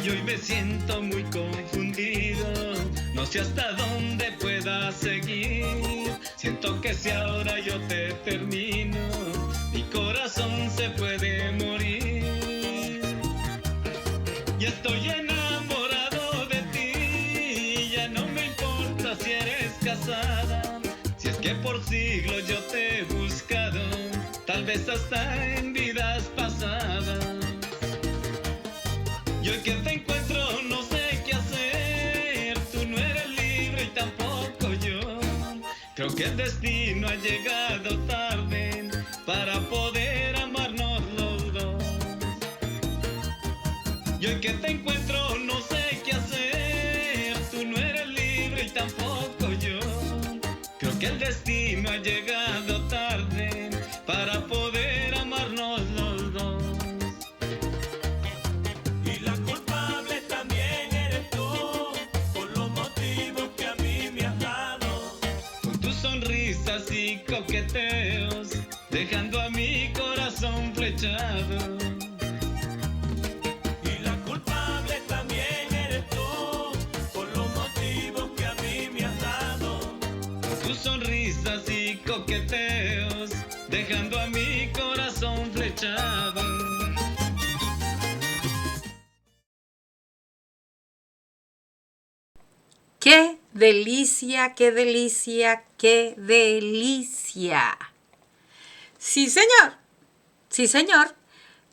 Ay, hoy me siento muy confundido, no sé hasta dónde pueda seguir. Siento que si ahora yo te termino, mi corazón se puede morir. Y estoy enamorado de ti, ya no me importa si eres casada. Si es que por siglos yo te he buscado, tal vez hasta en vidas pasadas. Y hoy que te encuentro no sé qué hacer, tú no eres libre y tampoco yo. Creo que el destino ha llegado tarde para poder amarnos los dos. Y hoy que te encuentro no sé qué hacer, tú no eres libre y tampoco yo. Creo que el destino ha llegado tarde para poder amarnos los dos. Y la culpable también eres tú, por los motivos que a mí me has dado. Con tus sonrisas y coqueteos, dejando a mi corazón flechado. Y la culpable también eres tú, por los motivos que a mí me has dado. Con tus sonrisas y coqueteos, dejando a mi corazón flechado. ¡Qué delicia, qué delicia, qué delicia! Sí, señor. Sí, señor.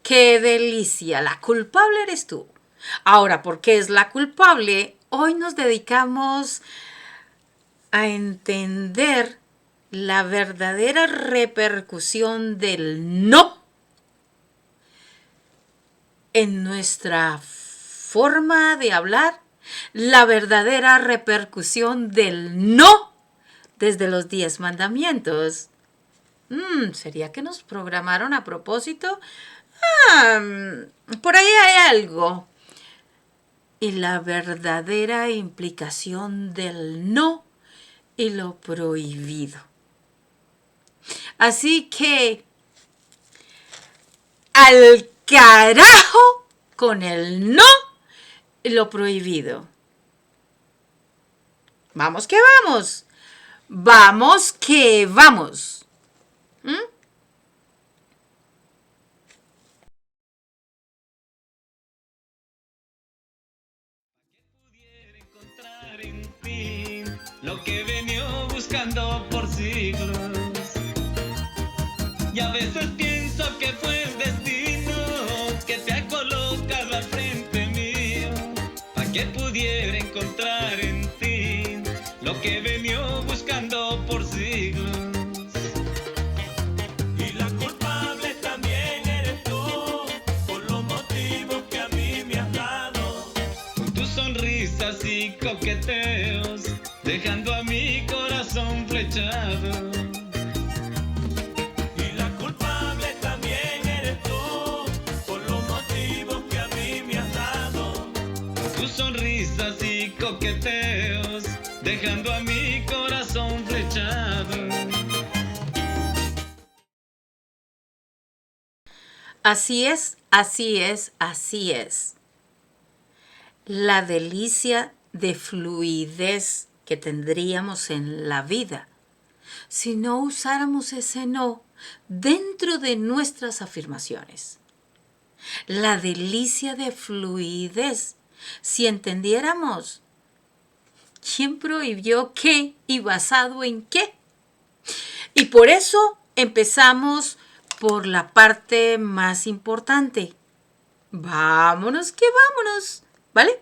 ¡Qué delicia! La culpable eres tú. Ahora, ¿por qué es la culpable? Hoy nos dedicamos a entender la verdadera repercusión del no en nuestra forma de hablar, la verdadera repercusión del no desde los 10 mandamientos. ¿Sería que nos programaron a propósito? Por ahí hay algo. Y la verdadera implicación del no y lo prohibido. Así que, al carajo con el no y lo prohibido. Vamos que vamos. Vamos que vamos. Pudiera encontrar en ti lo que he venido buscando por siglos. Y a veces pienso que fue el destino que te ha colocado al frente mío, para que pudiera encontrar en ti lo que he venido buscando por siglos. Y la culpable también eres tú, por los motivos que a mí me has dado. Con tus sonrisas y coqueteos, dejando a mi corazón flechado. Y la culpable también eres tú, por los motivos que a mí me has dado. Con tus sonrisas y coqueteos, dejando a mi corazón flechado. Así es, así es, así es. La delicia de fluidez que tendríamos en la vida si no usáramos ese no dentro de nuestras afirmaciones. La delicia de fluidez si entendiéramos quién prohibió qué y basado en qué. Y por eso empezamos por la parte más importante. Vámonos que vámonos, ¿vale?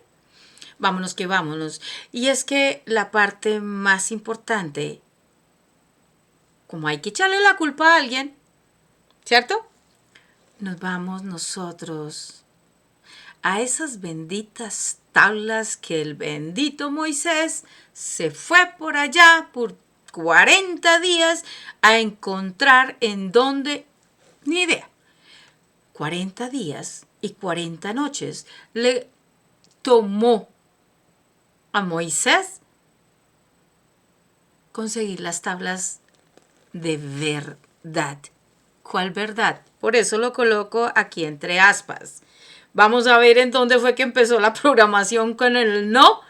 Vámonos que vámonos. Y es que la parte más importante, como hay que echarle la culpa a alguien, ¿cierto? Nos vamos nosotros a esas benditas tablas que el bendito Moisés se fue por allá por 40 días a encontrar en donde, ni idea. 40 días y 40 noches le tomó a Moisés conseguir las tablas de verdad. ¿Cuál verdad? Por eso lo coloco aquí entre aspas. Vamos a ver en dónde fue que empezó la programación con el no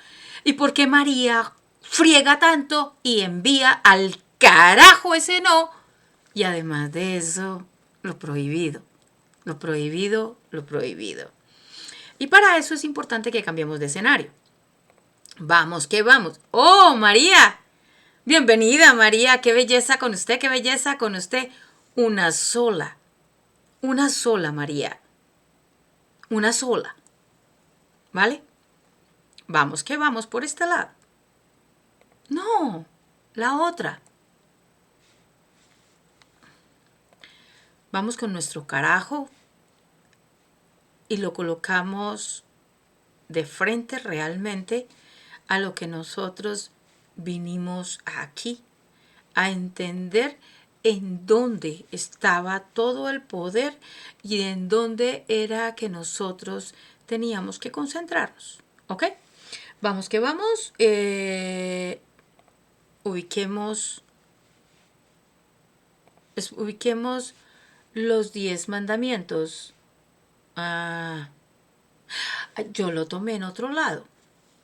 y por qué María friega tanto y envía al carajo ese no. Y además de eso, lo prohibido, lo prohibido, lo prohibido. Y para eso es importante que cambiemos de escenario. Vamos, que vamos. ¡Oh, María! Bienvenida, María. Qué belleza con usted, qué belleza con usted. Una sola, María. Una sola. ¿Vale? Vamos, que vamos por este lado. No, la otra. Vamos con nuestro carajo y lo colocamos de frente realmente a lo que nosotros vinimos aquí, a entender en dónde estaba todo el poder y en dónde era que nosotros teníamos que concentrarnos. ¿Ok? Vamos que vamos. Ubiquemos los 10 mandamientos. Yo lo tomé en otro lado.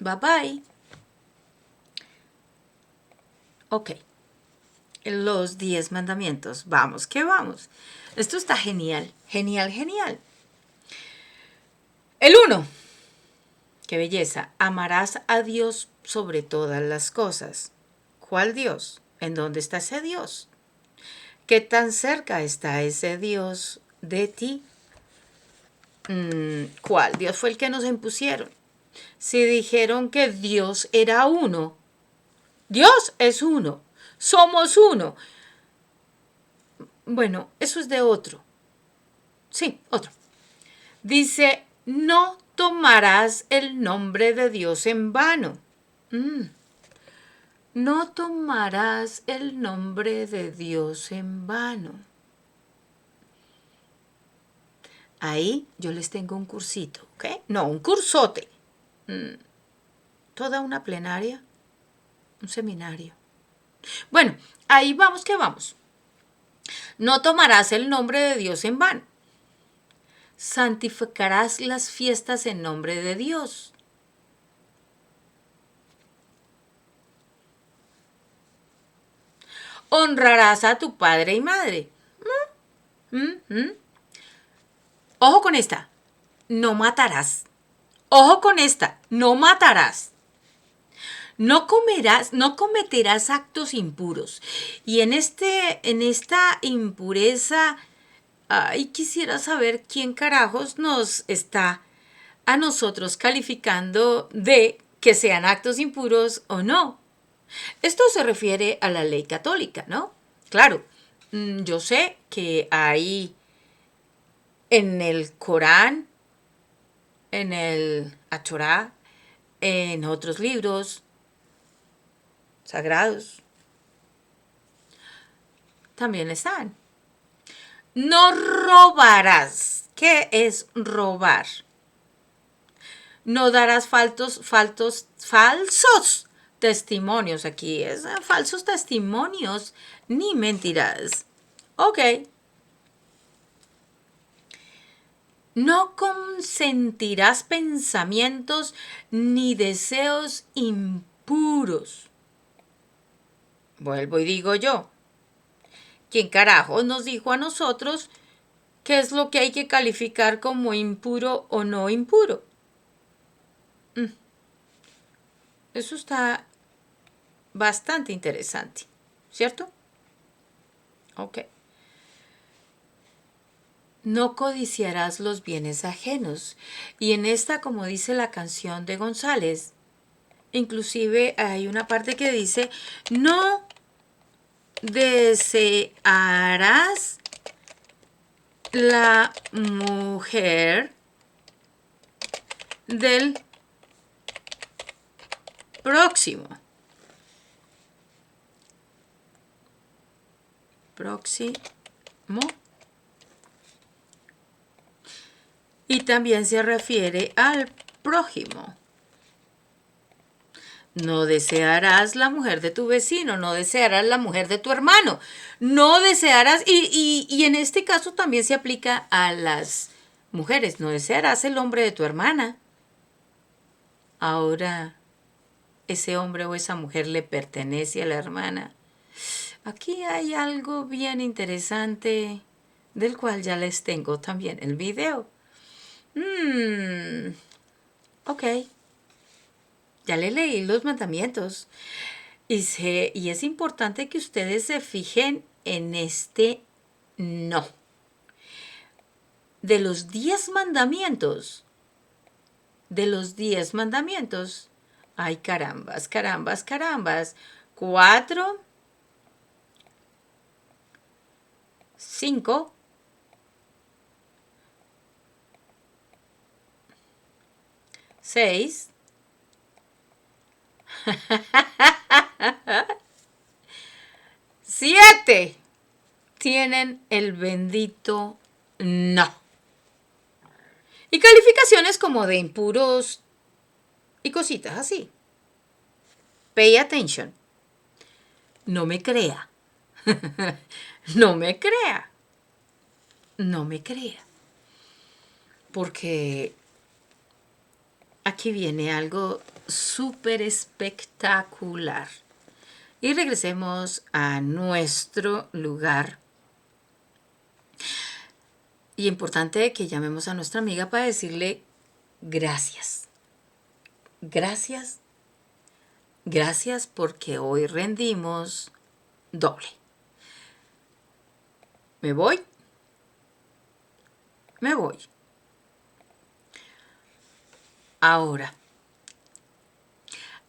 Bye bye. Ok. Los 10 mandamientos. Vamos, que vamos. Esto está genial. Genial, genial. El 1. Qué belleza. Amarás a Dios sobre todas las cosas. ¿Cuál Dios? ¿En dónde está ese Dios? ¿Qué tan cerca está ese Dios de ti? ¿Cuál Dios fue el que nos impusieron? Si dijeron que Dios era uno, Dios es uno, somos uno. Bueno, eso es de otro. Sí, otro. Dice, no tomarás el nombre de Dios en vano. No tomarás el nombre de Dios en vano. Ahí yo les tengo un cursito, ¿ok? No, un cursote. Toda una plenaria, un seminario. Bueno, ahí vamos que vamos. No tomarás el nombre de Dios en vano. Santificarás las fiestas en nombre de Dios. Honrarás a tu padre y madre. Ojo con esta. No matarás. Ojo con esta. No matarás. No cometerás actos impuros. Y en esta impureza, quisiera saber quién carajos nos está a nosotros calificando de que sean actos impuros o no. Esto se refiere a la ley católica, ¿no? Claro, yo sé que hay en el Corán, en el Achorá, en otros libros sagrados, también están. No robarás. ¿Qué es robar? No darás falsos testimonios. Aquí es falsos testimonios ni mentiras. Ok. No consentirás pensamientos ni deseos impuros. Vuelvo y digo yo. ¿Quién carajo nos dijo a nosotros qué es lo que hay que calificar como impuro o no impuro? Eso está bastante interesante, ¿cierto? Ok. No codiciarás los bienes ajenos. Y en esta, como dice la canción de González, inclusive hay una parte que dice, no desearás la mujer del próximo. Y también se refiere al prójimo. No desearás la mujer de tu vecino, no desearás la mujer de tu hermano, no desearás, y en este caso también se aplica a las Mujeres, no desearás el hombre de tu hermana. Ahora, ese hombre o esa mujer le pertenece a la hermana. Aquí hay algo bien interesante del cual ya les tengo también el video. Ok, ya le leí los mandamientos. Y es importante que ustedes se fijen en este no. De los 10 mandamientos, ay, carambas, 4, 5, 6, 7 tienen el bendito no. Y calificaciones como de impuros y cositas así. Pay attention. No me crea. No me crea. No me crea. Porque aquí viene algo súper espectacular. Y regresemos a nuestro lugar. Y importante que llamemos a nuestra amiga para decirle gracias. Gracias. Gracias porque hoy rendimos doble. Me voy. Ahora,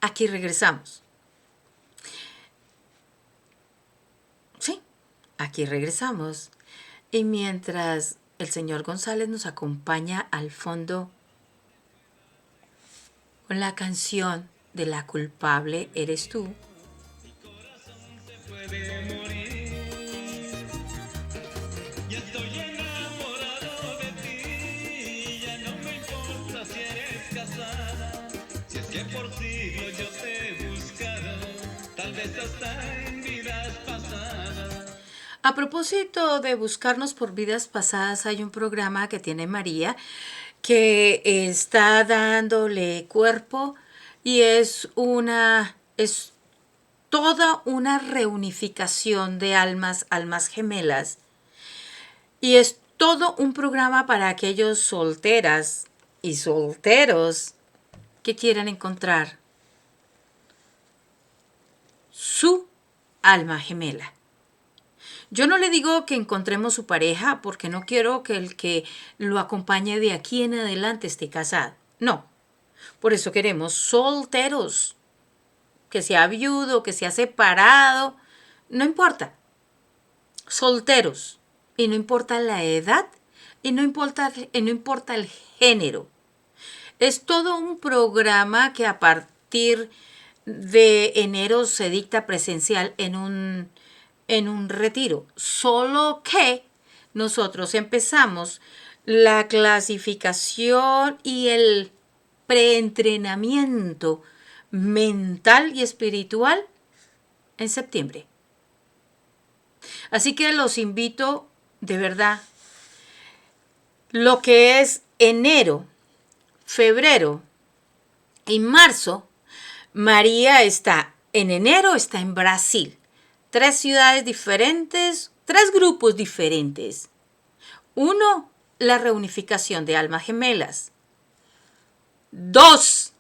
aquí regresamos. Sí, aquí regresamos. Y mientras el señor González nos acompaña al fondo con la canción de La culpable eres tú. Mi corazón se puede morir. Ya estoy enamorado de ti. Ya no me importa si eres casada. Si es que por siglos yo te he buscado. Tal vez hasta en vidas pasadas. A propósito de buscarnos por vidas pasadas, hay un programa que tiene María que está dándole cuerpo y es toda una reunificación de almas gemelas. Y es todo un programa para aquellos solteras y solteros que quieran encontrar su alma gemela. Yo no le digo que encontremos su pareja porque no quiero que el que lo acompañe de aquí en adelante esté casado. No. Por eso queremos solteros. Que sea viudo, que sea separado. No importa. Solteros. Y no importa la edad. Y no importa el género. Es todo un programa que a partir de enero se dicta presencial en un retiro, solo que nosotros empezamos la clasificación y el preentrenamiento mental y espiritual en septiembre. Así que los invito de verdad. Lo que es enero, febrero y marzo, María está en enero, está en Brasil. 3 ciudades diferentes, 3 grupos diferentes. 1, la reunificación de almas gemelas. 2,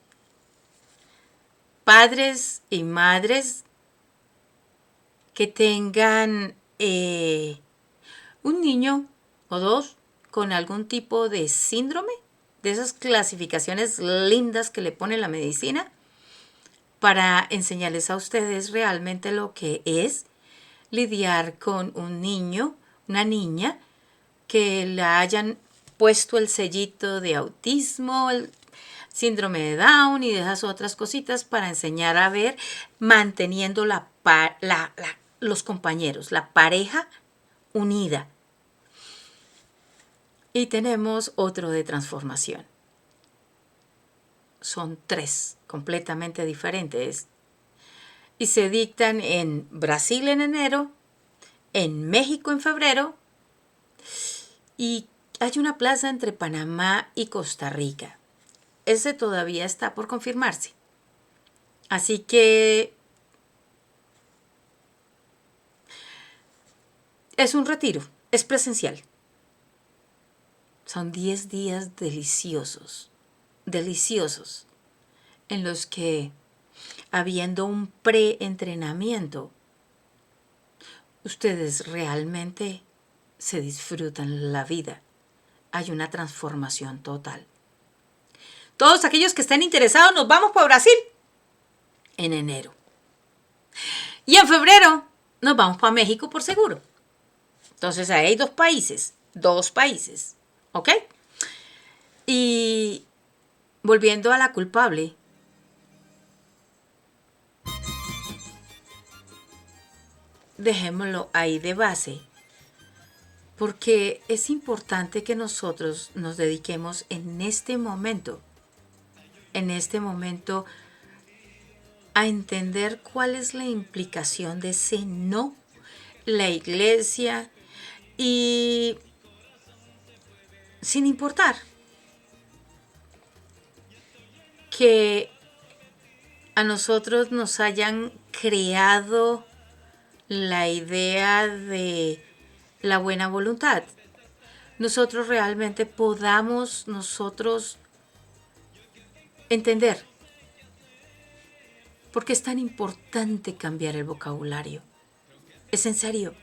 padres y madres que tengan un niño o 2 con algún tipo de síndrome, de esas clasificaciones lindas que le pone la medicina, para enseñarles a ustedes realmente lo que es lidiar con un niño, una niña, que le hayan puesto el sellito de autismo, el síndrome de Down y de esas otras cositas para enseñar a ver, manteniendo los compañeros, la pareja unida. Y tenemos otro de transformación. Son 3 completamente diferentes. Y se dictan en Brasil en enero, en México en febrero y hay una plaza entre Panamá y Costa Rica. Ese todavía está por confirmarse. Así que es un retiro, es presencial. Son 10 días deliciosos, deliciosos, en los que, habiendo un preentrenamiento, ustedes realmente se disfrutan la vida. Hay una transformación total. Todos aquellos que estén interesados, nos vamos para Brasil en enero. Y en febrero nos vamos para México por seguro. Entonces ahí hay dos países, ¿ok? Y volviendo a la culpable, dejémoslo ahí de base, porque es importante que nosotros nos dediquemos en este momento, a entender cuál es la implicación de ese no, la iglesia, y sin importar que a nosotros nos hayan creado la idea de la buena voluntad, nosotros realmente podamos entender por qué es tan importante cambiar el vocabulario. Es en serio.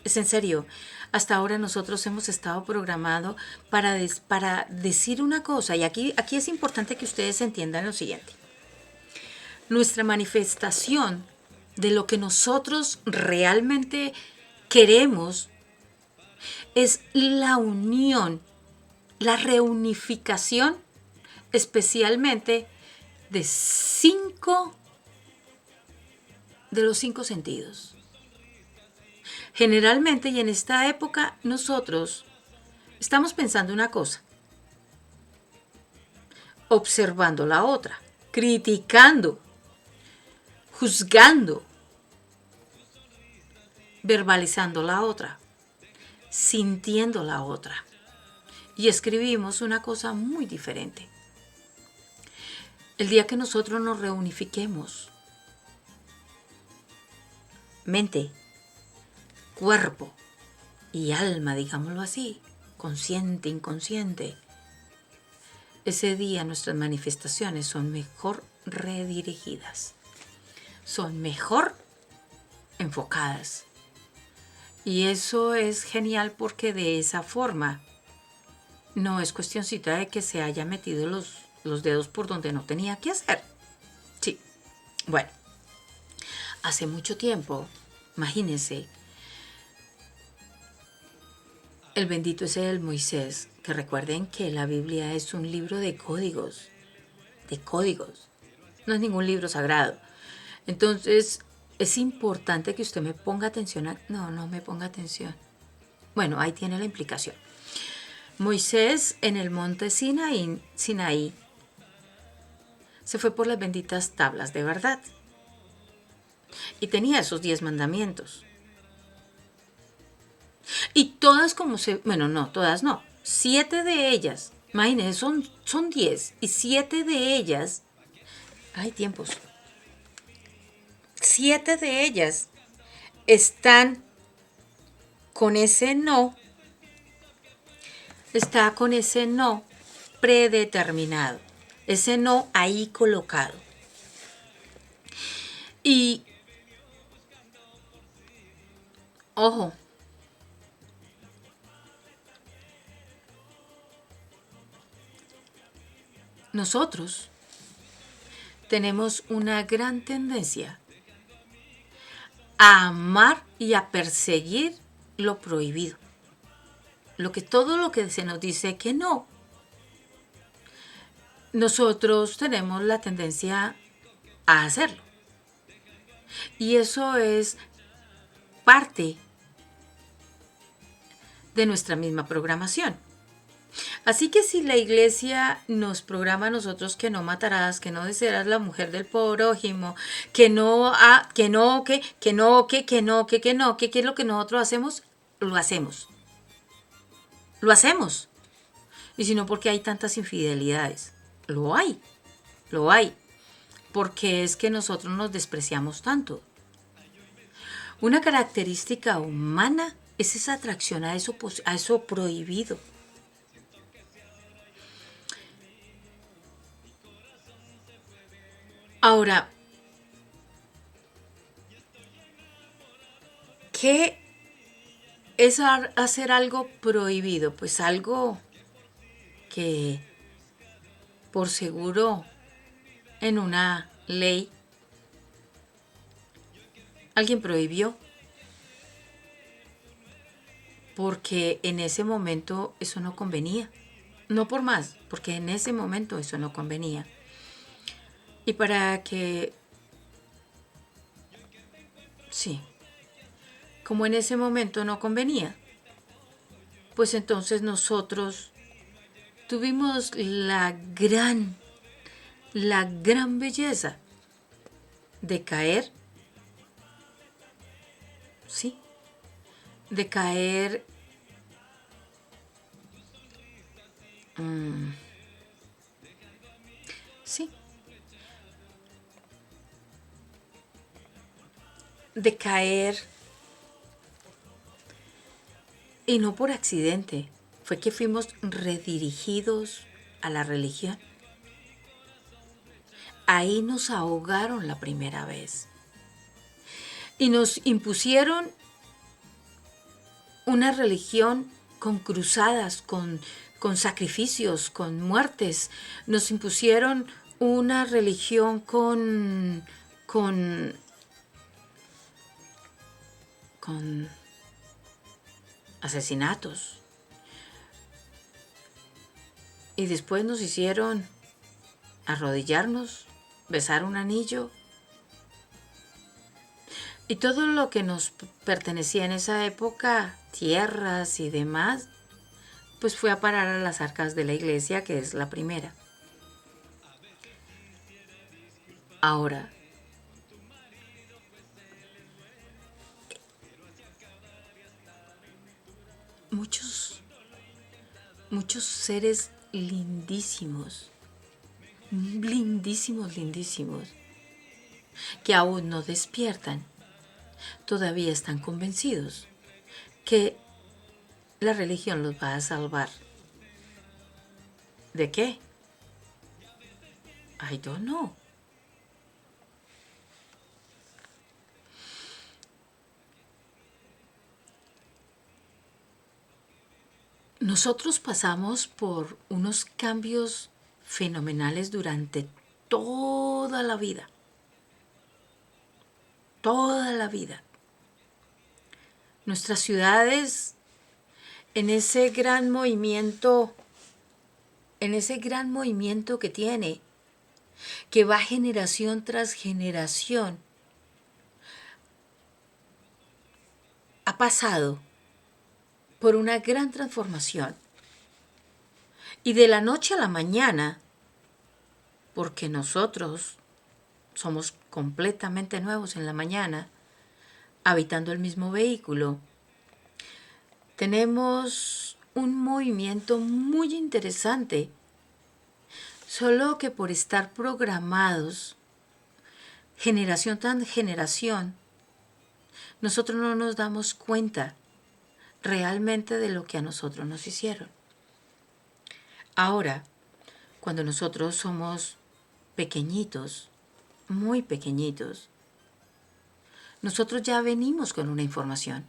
Es en serio. Hasta ahora nosotros hemos estado programados para decir una cosa, y aquí es importante que ustedes entiendan lo siguiente. Nuestra manifestación de lo que nosotros realmente queremos es la unión, la reunificación, especialmente de los 5 sentidos. Generalmente, y en esta época, nosotros estamos pensando una cosa, observando la otra, criticando, juzgando, verbalizando la otra, sintiendo la otra. Y escribimos una cosa muy diferente. El día que nosotros nos reunifiquemos, mente, cuerpo y alma, digámoslo así, consciente, inconsciente, ese día nuestras manifestaciones son mejor redirigidas, son mejor enfocadas. Y eso es genial porque de esa forma no es cuestioncita de que se haya metido los dedos por donde no tenía que hacer. Sí, bueno, hace mucho tiempo, imagínense, el bendito ese del Moisés, que recuerden que la Biblia es un libro de códigos, no es ningún libro sagrado. Entonces, es importante que usted me ponga atención. No me ponga atención. Bueno, ahí tiene la implicación. Moisés en el monte Sinaí se fue por las benditas tablas de verdad. Y tenía esos 10 mandamientos. Y todas todas no. 7 de ellas, imagínense, son 10. Y 7 de ellas, hay tiempos. 7 de ellas están con ese no. Está con ese no predeterminado. Ese no ahí colocado. Y, ojo, nosotros tenemos una gran tendencia a amar y a perseguir lo prohibido. Todo lo que se nos dice que no. Nosotros tenemos la tendencia a hacerlo. Y eso es parte de nuestra misma programación. Así que si la iglesia nos programa a nosotros que no matarás, que no desearás la mujer del prójimo, que es lo que nosotros hacemos, lo hacemos. Lo hacemos. Y si no, porque hay tantas infidelidades. Lo hay, lo hay. Porque es que nosotros nos despreciamos tanto. Una característica humana es esa atracción a eso prohibido. Ahora, ¿qué es hacer algo prohibido? Pues algo que por seguro en una ley alguien prohibió porque en ese momento eso no convenía. No por más, porque en ese momento eso no convenía. Y para que, sí, como en ese momento no convenía, pues entonces nosotros tuvimos la gran belleza de caer, sí, de caer, sí, de caer, y no por accidente, fue que fuimos redirigidos a la religión. Ahí nos ahogaron la primera vez y nos impusieron una religión con cruzadas, con sacrificios, con muertes. Nos impusieron una religión con asesinatos. Y después nos hicieron arrodillarnos, besar un anillo. Y todo lo que nos pertenecía en esa época, tierras y demás, pues fue a parar a las arcas de la iglesia, que es la primera. Ahora, muchos seres lindísimos, lindísimos, lindísimos, que aún no despiertan, todavía están convencidos que la religión los va a salvar. ¿De qué? I don't know. Nosotros pasamos por unos cambios fenomenales durante toda la vida. Toda la vida. Nuestras ciudades, en ese gran movimiento que tiene, que va generación tras generación, ha pasado por una gran transformación. Y de la noche a la mañana, porque nosotros somos completamente nuevos en la mañana, habitando el mismo vehículo, tenemos un movimiento muy interesante, solo que por estar programados, generación tras generación, nosotros no nos damos cuenta realmente de lo que a nosotros nos hicieron. Ahora, cuando nosotros somos pequeñitos, muy pequeñitos, nosotros ya venimos con una información.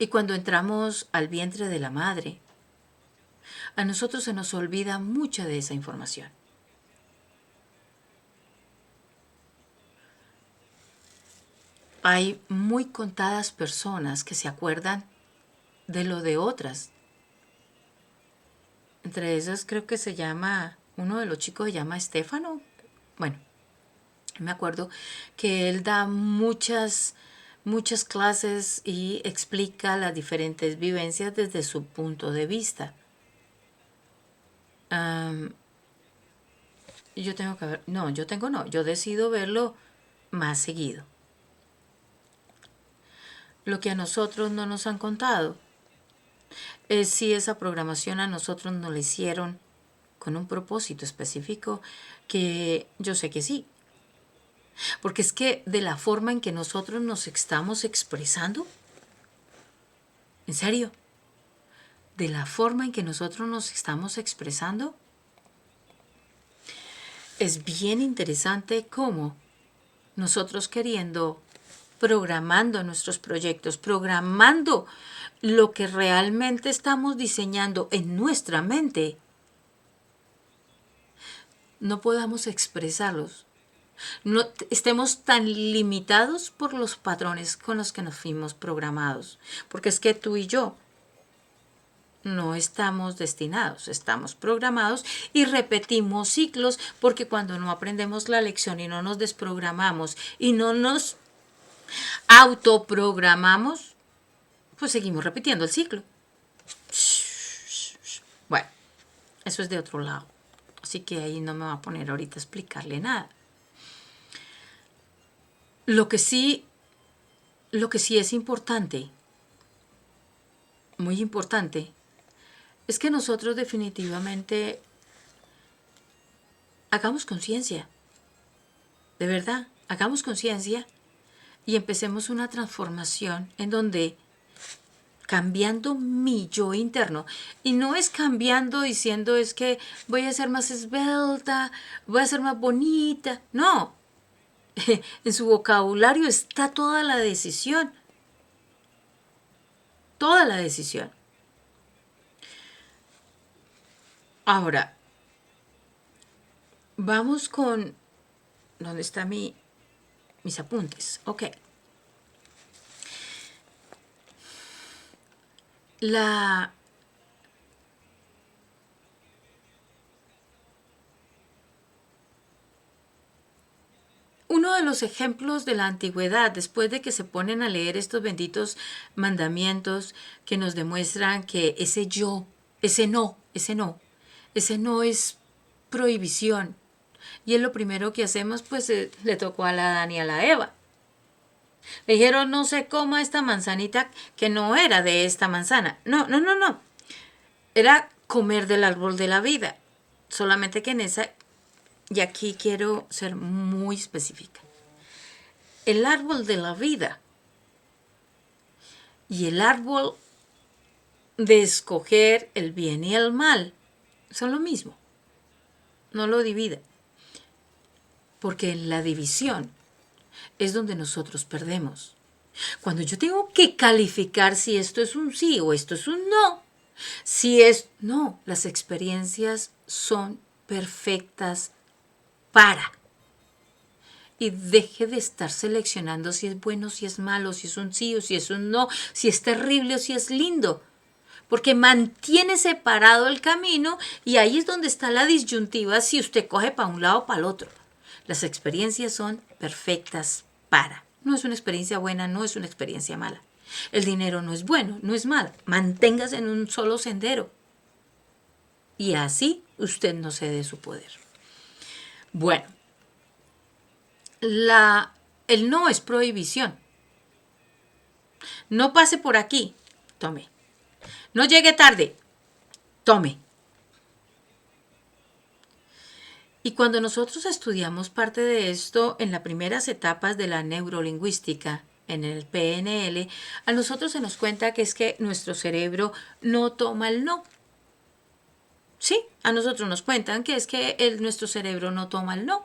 Y cuando entramos al vientre de la madre, a nosotros se nos olvida mucha de esa información. Hay muy contadas personas que se acuerdan de lo de otras. Entre esas creo que se llama, uno de los chicos se llama Estefano. Bueno, me acuerdo que él da muchas clases y explica las diferentes vivencias desde su punto de vista. Yo decido verlo más seguido. Lo que a nosotros no nos han contado es si esa programación a nosotros nos la hicieron con un propósito específico, que yo sé que sí. Porque es que de la forma en que nosotros nos estamos expresando, en serio, de la forma en que nosotros nos estamos expresando, es bien interesante cómo nosotros queriendo, programando nuestros proyectos, programando lo que realmente estamos diseñando en nuestra mente, no podamos expresarlos. No estemos tan limitados por los patrones con los que nos fuimos programados. Porque es que tú y yo no estamos destinados, estamos programados y repetimos ciclos, porque cuando no aprendemos la lección y no nos desprogramamos y no nos autoprogramamos, pues seguimos repitiendo el ciclo. Bueno, eso es de otro lado. Así que ahí no me voy a poner ahorita a explicarle nada. Lo que sí es importante, muy importante, es que nosotros definitivamente hagamos conciencia. De verdad, hagamos conciencia y empecemos una transformación en donde cambiando mi yo interno, y no es cambiando diciendo es que voy a ser más esbelta, voy a ser más bonita, no. En su vocabulario está toda la decisión. Toda la decisión. Ahora, vamos con... ¿Dónde están mis apuntes? Ok. Uno de los ejemplos de la antigüedad, después de que se ponen a leer estos benditos mandamientos que nos demuestran que ese yo, ese no es prohibición. Y es lo primero que hacemos, pues le tocó a la Adán y a la Eva. Le dijeron, no se coma esta manzanita que no era de esta manzana. No. Era comer del árbol de la vida. Solamente que en esa... Y aquí quiero ser muy específica. El árbol de la vida y el árbol de escoger el bien y el mal son lo mismo. No lo divida. Porque en la división es donde nosotros perdemos. Cuando yo tengo que calificar si esto es un sí o esto es un no, si es no, las experiencias son perfectas para. Y deje de estar seleccionando si es bueno, si es malo, si es un sí o si es un no, si es terrible o si es lindo. Porque mantiene separado el camino y ahí es donde está la disyuntiva si usted coge para un lado o para el otro. Las experiencias son perfectas para. No es una experiencia buena, no es una experiencia mala. El dinero no es bueno, no es malo. Manténgase en un solo sendero. Y así usted no cede su poder. Bueno, el no es prohibición. No pase por aquí, tome. No llegue tarde, tome. Y cuando nosotros estudiamos parte de esto en las primeras etapas de la neurolingüística, en el PNL, a nosotros se nos cuenta que es que nuestro cerebro no toma el no. Sí, a nosotros nos cuentan que es que nuestro cerebro no toma el no.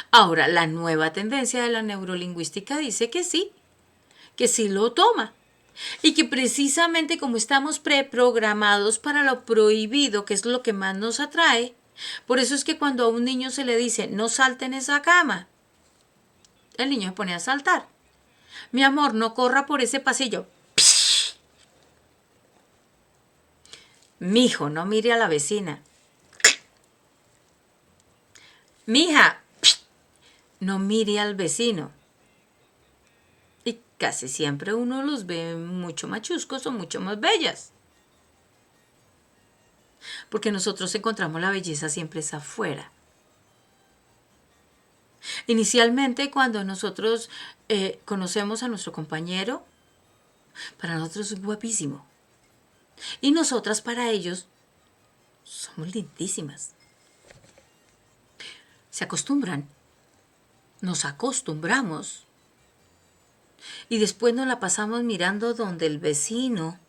Ahora, la nueva tendencia de la neurolingüística dice que sí lo toma. Y que precisamente como estamos preprogramados para lo prohibido, que es lo que más nos atrae, por eso es que cuando a un niño se le dice no salte en esa cama, el niño se pone a saltar. Mi amor, no corra por ese pasillo. Mijo, no mire a la vecina. Mija, no mire al vecino. Y casi siempre uno los ve mucho más chuscos o mucho más bellas. Porque nosotros encontramos la belleza siempre es afuera. Inicialmente, cuando nosotros conocemos a nuestro compañero, para nosotros es guapísimo. Y nosotras para ellos somos lindísimas. Se acostumbran. Nos acostumbramos. Y después nos la pasamos mirando donde el vecino,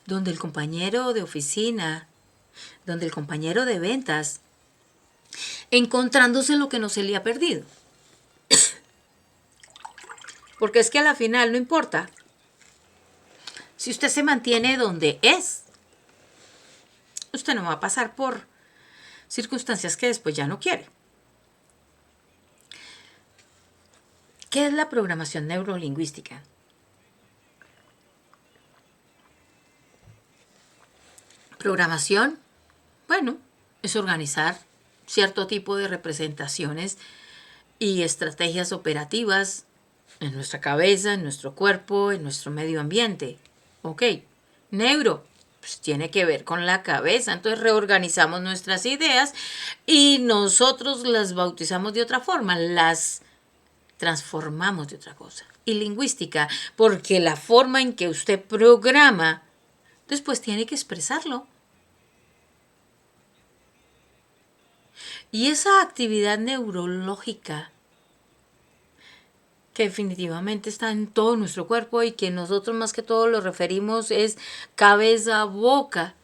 donde el compañero de oficina, donde el compañero de ventas, encontrándose lo que no se le ha perdido. Porque es que a la final no importa. Si usted se mantiene donde es, usted no va a pasar por circunstancias que después ya no quiere. ¿Qué es la programación neurolingüística? Programación, bueno, es organizar cierto tipo de representaciones y estrategias operativas en nuestra cabeza, en nuestro cuerpo, en nuestro medio ambiente. Ok, neuro, pues tiene que ver con la cabeza. Entonces reorganizamos nuestras ideas y nosotros las bautizamos de otra forma, las transformamos de otra cosa. Y lingüística, porque la forma en que usted programa, después tiene que expresarlo. Y esa actividad neurológica que definitivamente está en todo nuestro cuerpo y que nosotros más que todo lo referimos es cabeza, boca,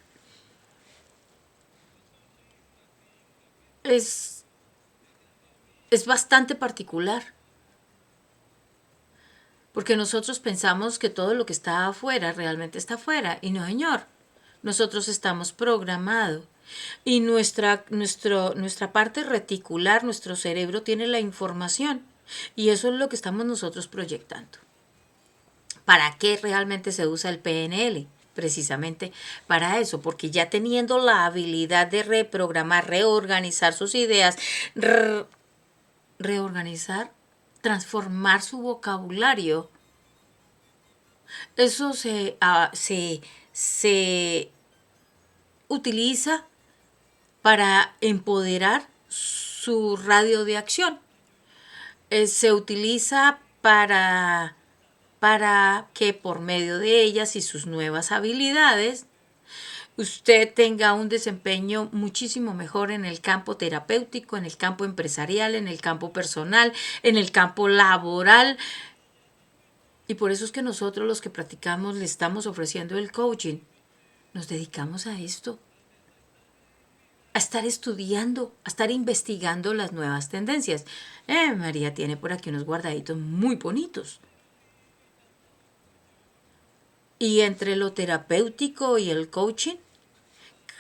es bastante particular. Porque nosotros pensamos que todo lo que está afuera realmente está afuera. Y no, señor. Nosotros estamos programados. Y nuestra parte reticular, nuestro cerebro tiene la información. Y eso es lo que estamos nosotros proyectando. ¿Para qué realmente se usa el PNL? Precisamente para eso, porque ya teniendo la habilidad de reprogramar, reorganizar sus ideas, reorganizar, transformar su vocabulario, eso se utiliza para empoderar su radio de acción. Se utiliza para que por medio de ellas y sus nuevas habilidades usted tenga un desempeño muchísimo mejor en el campo terapéutico, en el campo empresarial, en el campo personal, en el campo laboral. Y por eso es que nosotros los que practicamos le estamos ofreciendo el coaching. Nos dedicamos a esto, a estar estudiando, a estar investigando las nuevas tendencias. María tiene por aquí unos guardaditos muy bonitos. Y entre lo terapéutico y el coaching,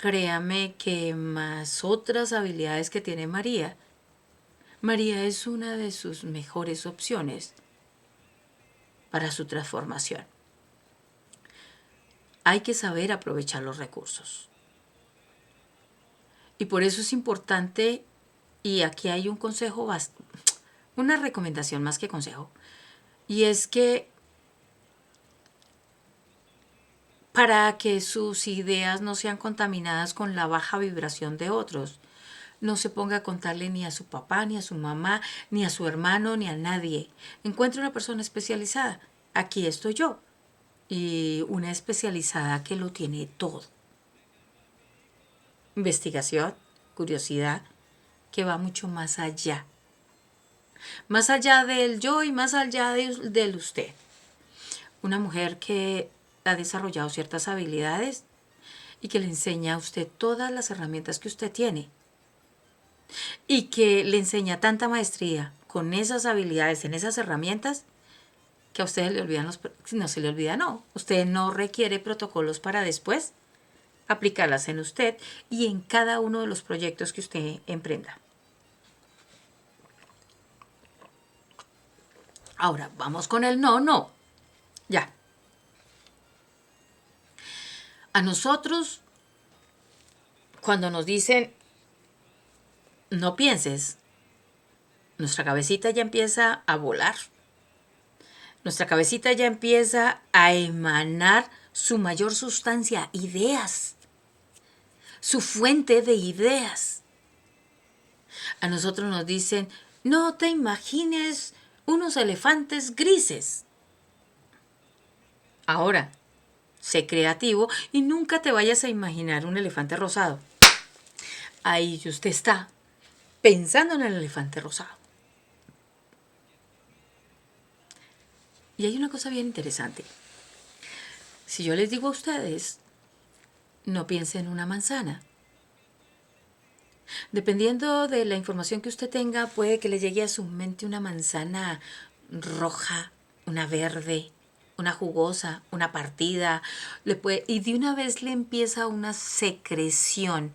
créame que más otras habilidades que tiene María, María es una de sus mejores opciones para su transformación. Hay que saber aprovechar los recursos. Y por eso es importante, y aquí hay un consejo, una recomendación más que consejo, y es que para que sus ideas no sean contaminadas con la baja vibración de otros, no se ponga a contarle ni a su papá, ni a su mamá, ni a su hermano, ni a nadie. Encuentre una persona especializada. Aquí estoy yo. Y una especializada que lo tiene todo. Investigación, curiosidad, que va mucho más allá. Más allá del yo y más allá del usted. Una mujer que ha desarrollado ciertas habilidades y que le enseña a usted todas las herramientas que usted tiene. Y que le enseña tanta maestría con esas habilidades, en esas herramientas, que a usted le olvidan no se le olvida, no. Usted no requiere protocolos para después aplicarlas en usted y en cada uno de los proyectos que usted emprenda. Ahora, vamos con el no. Ya. A nosotros, cuando nos dicen, no pienses, nuestra cabecita ya empieza a volar. Nuestra cabecita ya empieza a emanar su mayor sustancia, ideas. Su fuente de ideas. A nosotros nos dicen, No te imagines unos elefantes grises. Ahora, sé creativo y nunca te vayas a imaginar un elefante rosado. Ahí usted está pensando en el elefante rosado. Y hay una cosa bien interesante. Si yo les digo a ustedes, no piensen en una manzana. Dependiendo de la información que usted tenga, puede que le llegue a su mente una manzana roja, una verde, una jugosa, una partida, y de una vez le empieza una secreción.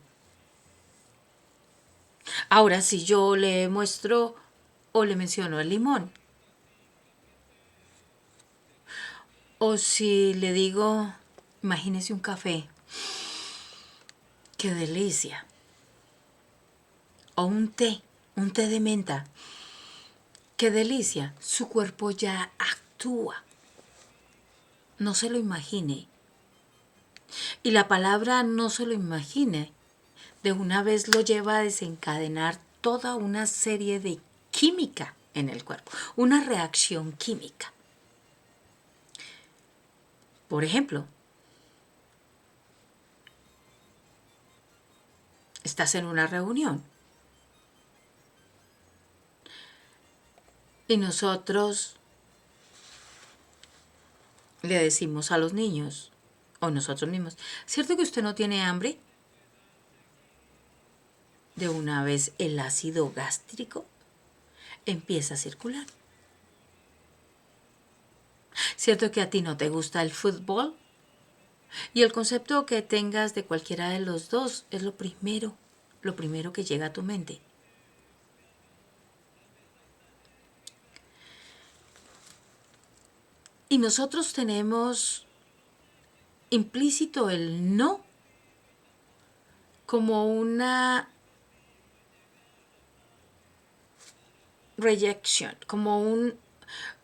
Ahora, si yo le muestro o le menciono el limón, o si le digo, imagínese un café, qué delicia, o un té de menta, qué delicia, su cuerpo ya actúa. No se lo imagine. Y la palabra no se lo imagine de una vez lo lleva a desencadenar toda una serie de química en el cuerpo, una reacción química. Por ejemplo, estás en una reunión y nosotros le decimos a los niños o nosotros mismos, ¿cierto que usted no tiene hambre? De una vez el ácido gástrico empieza a circular. ¿Cierto que a ti no te gusta el fútbol? Y el concepto que tengas de cualquiera de los dos es lo primero que llega a tu mente. Y nosotros tenemos implícito el no como una rejection, como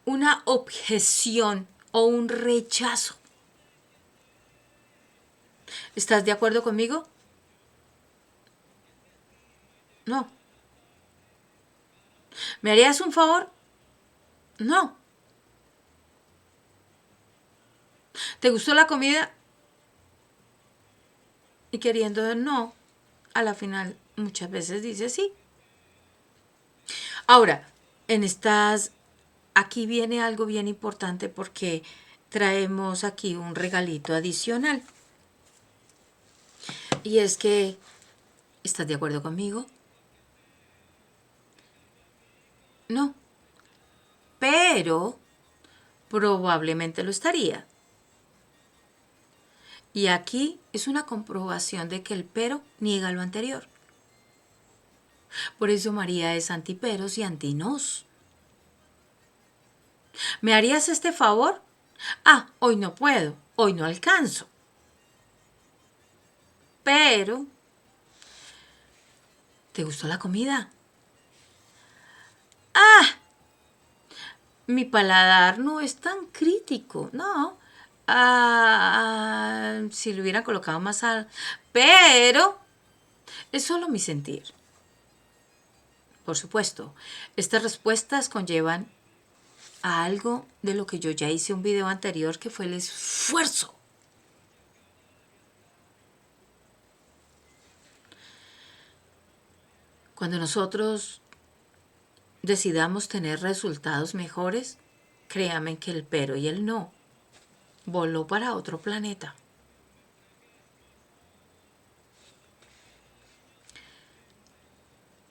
una objeción o un rechazo. ¿Estás de acuerdo conmigo? No. ¿Me harías un favor? No. ¿Te gustó la comida? Y queriendo no, a la final muchas veces dices sí. Ahora, aquí viene algo bien importante porque traemos aquí un regalito adicional. Y es que, ¿estás de acuerdo conmigo? No. Pero probablemente lo estaría. Y aquí es una comprobación de que el pero niega lo anterior. Por eso María es antiperos y antinos. ¿Me harías este favor? Ah, hoy no puedo, hoy no alcanzo. Pero, ¿te gustó la comida? Ah, mi paladar no es tan crítico, no. Si lo hubiera colocado más sal. Pero es solo mi sentir. Por supuesto, estas respuestas conllevan a algo de lo que yo ya hice un video anterior, que fue el esfuerzo. Cuando nosotros decidamos tener resultados mejores, créanme que el pero y el no voló para otro planeta.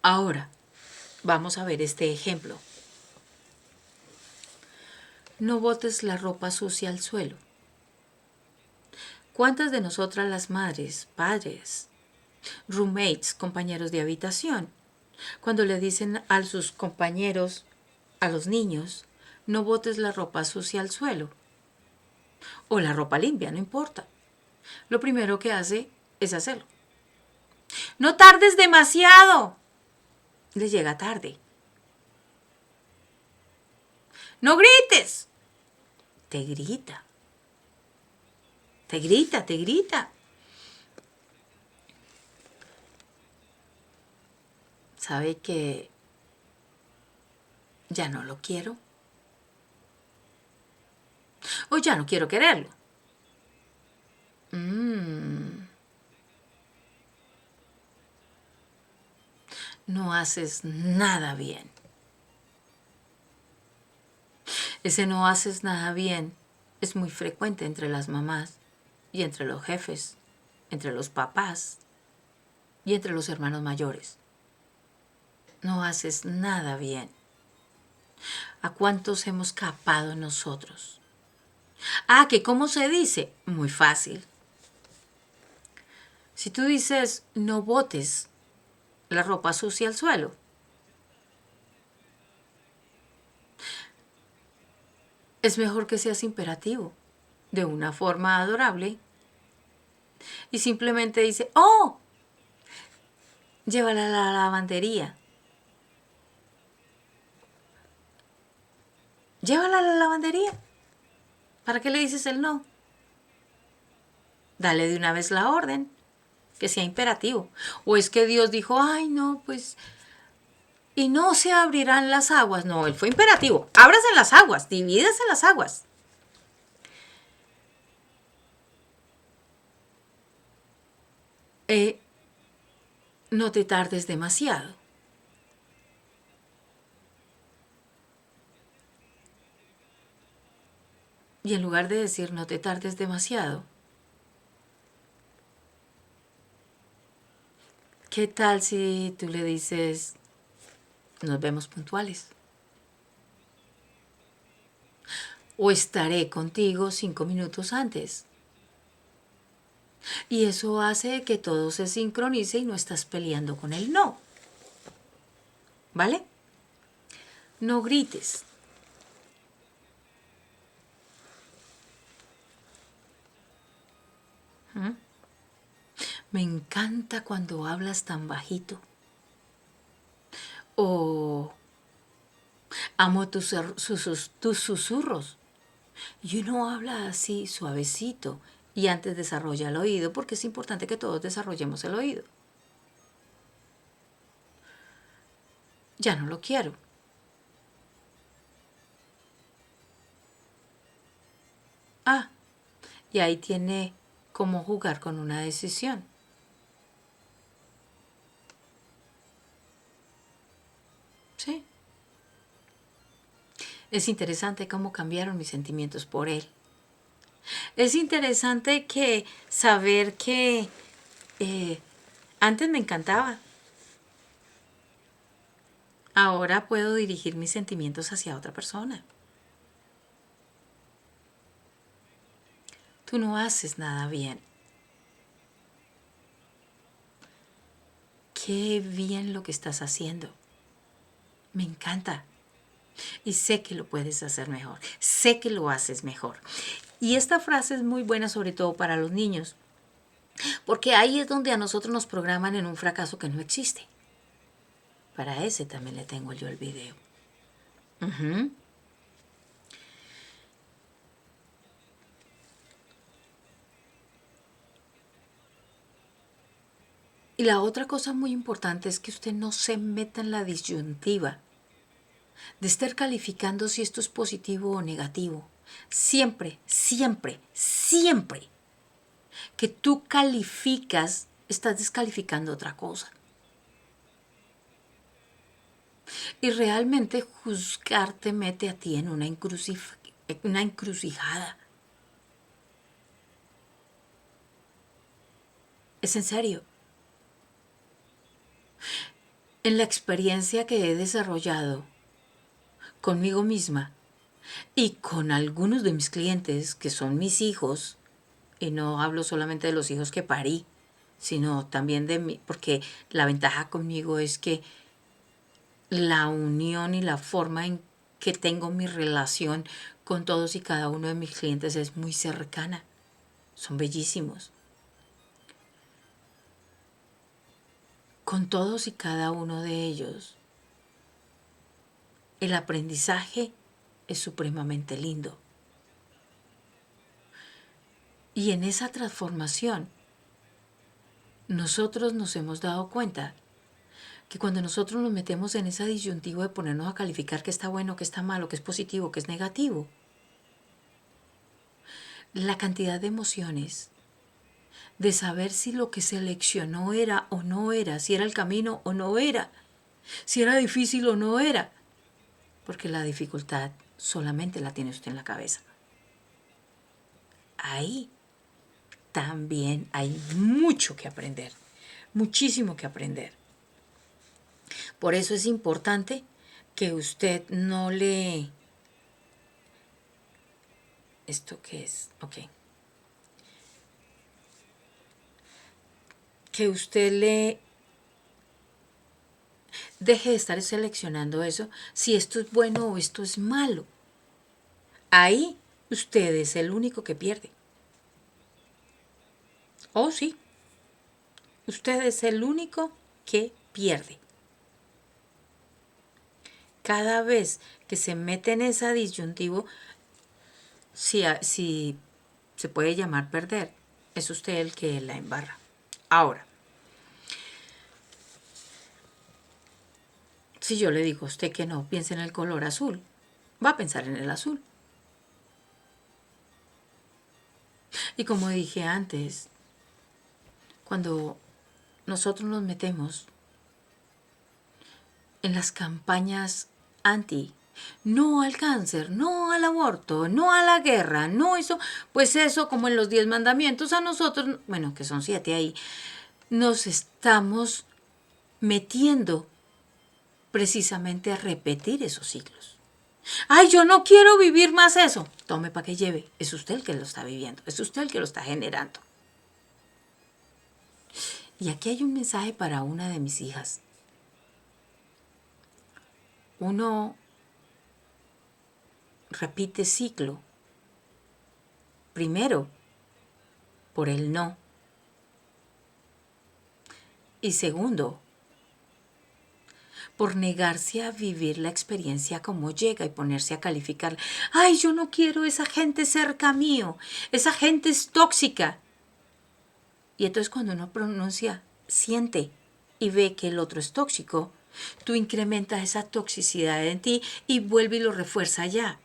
Ahora, vamos a ver este ejemplo. No botes la ropa sucia al suelo. ¿Cuántas de nosotras las madres, padres, roommates, compañeros de habitación, cuando le dicen a sus compañeros, a los niños, no botes la ropa sucia al suelo? O la ropa limpia, no importa. Lo primero que hace es hacerlo. No tardes demasiado. Le llega tarde. No grites. Te grita. Te grita, te grita. Sabe que ya no lo quiero. O ya no quiero quererlo. No haces nada bien. Ese no haces nada bien es muy frecuente entre las mamás y entre los jefes, entre los papás y entre los hermanos mayores. No haces nada bien. ¿A cuántos hemos capado nosotros? Ah, que ¿cómo se dice? Muy fácil. Si tú dices no botes la ropa sucia al suelo, es mejor que seas imperativo, de una forma adorable, y simplemente dice, ¡oh! Llévala a la lavandería. Llévala a la lavandería. ¿Para qué le dices el no? Dale de una vez la orden, que sea imperativo. O es que Dios dijo, ay no, pues, y no se abrirán las aguas. No, él fue imperativo. Ábrase las aguas, divídase las aguas. No te tardes demasiado. Y en lugar de decir no te tardes demasiado, ¿qué tal si tú le dices nos vemos puntuales? O estaré contigo 5 minutos antes. Y eso hace que todo se sincronice y no estás peleando con el no. ¿Vale? No grites. Me encanta cuando hablas tan bajito. O amo tus susurros. Y uno habla así, suavecito. Y antes desarrolla el oído, porque es importante que todos desarrollemos el oído. Ya no lo quiero. Ah, y ahí tiene cómo jugar con una decisión. Sí. Es interesante cómo cambiaron mis sentimientos por él. Es interesante que saber que antes me encantaba. Ahora puedo dirigir mis sentimientos hacia otra persona. Tú no haces nada bien. Qué bien lo que estás haciendo. Me encanta. Y sé que lo puedes hacer mejor. Sé que lo haces mejor. Y esta frase es muy buena sobre todo para los niños. Porque ahí es donde a nosotros nos programan en un fracaso que no existe. Para ese también le tengo yo el video. Y la otra cosa muy importante es que usted no se meta en la disyuntiva de estar calificando si esto es positivo o negativo. Siempre, siempre, siempre que tú calificas, estás descalificando otra cosa. Y realmente juzgar te mete a ti en una encrucijada. Es en serio. En la experiencia que he desarrollado conmigo misma y con algunos de mis clientes que son mis hijos, y no hablo solamente de los hijos que parí, sino también de mí, porque la ventaja conmigo es que la unión y la forma en que tengo mi relación con todos y cada uno de mis clientes es muy cercana. Son bellísimos. Con todos y cada uno de ellos, el aprendizaje es supremamente lindo. Y en esa transformación, nosotros nos hemos dado cuenta que cuando nosotros nos metemos en esa disyuntiva de ponernos a calificar qué está bueno, qué está malo, qué es positivo, qué es negativo, la cantidad de emociones, de saber si lo que seleccionó era o no era, si era el camino o no era, si era difícil o no era, porque la dificultad solamente la tiene usted en la cabeza. Ahí también hay mucho que aprender, muchísimo que aprender. Por eso es importante que usted no le... ¿Esto qué es? Ok. Que usted le deje de estar seleccionando eso, si esto es bueno o esto es malo. Ahí usted es el único que pierde. Oh, sí. Usted es el único que pierde. Cada vez que se mete en esa disyuntivo, si se puede llamar perder, es usted el que la embarra. Ahora, si yo le digo a usted que no piense en el color azul, va a pensar en el azul. Y como dije antes, cuando nosotros nos metemos en las campañas anti, no al cáncer, no al aborto, no a la guerra, no eso, pues eso como en los 10 mandamientos a nosotros, bueno, que son 7 ahí, nos estamos metiendo precisamente a repetir esos ciclos. Ay, yo no quiero vivir más eso. Tome para que lleve. Es usted el que lo está viviendo, es usted el que lo está generando. Y aquí hay un mensaje para una de mis hijas. Uno repite ciclo. Primero, por el no. Y segundo, por negarse a vivir la experiencia como llega y ponerse a calificar. Ay, yo no quiero esa gente cerca mío. Esa gente es tóxica. Y entonces cuando uno pronuncia, siente y ve que el otro es tóxico, tú incrementas esa toxicidad en ti y vuelve y lo refuerza allá.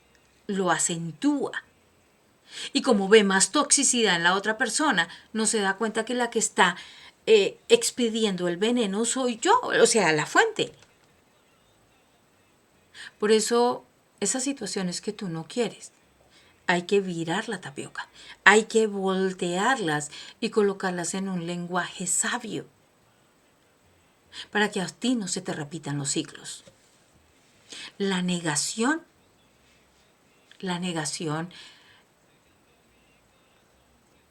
Lo acentúa. Y como ve más toxicidad en la otra persona, no se da cuenta que la que está expidiendo el veneno soy yo, o sea, la fuente. Por eso, esas situaciones que tú no quieres, hay que virar la tapioca, hay que voltearlas y colocarlas en un lenguaje sabio para que a ti no se te repitan los ciclos. La negación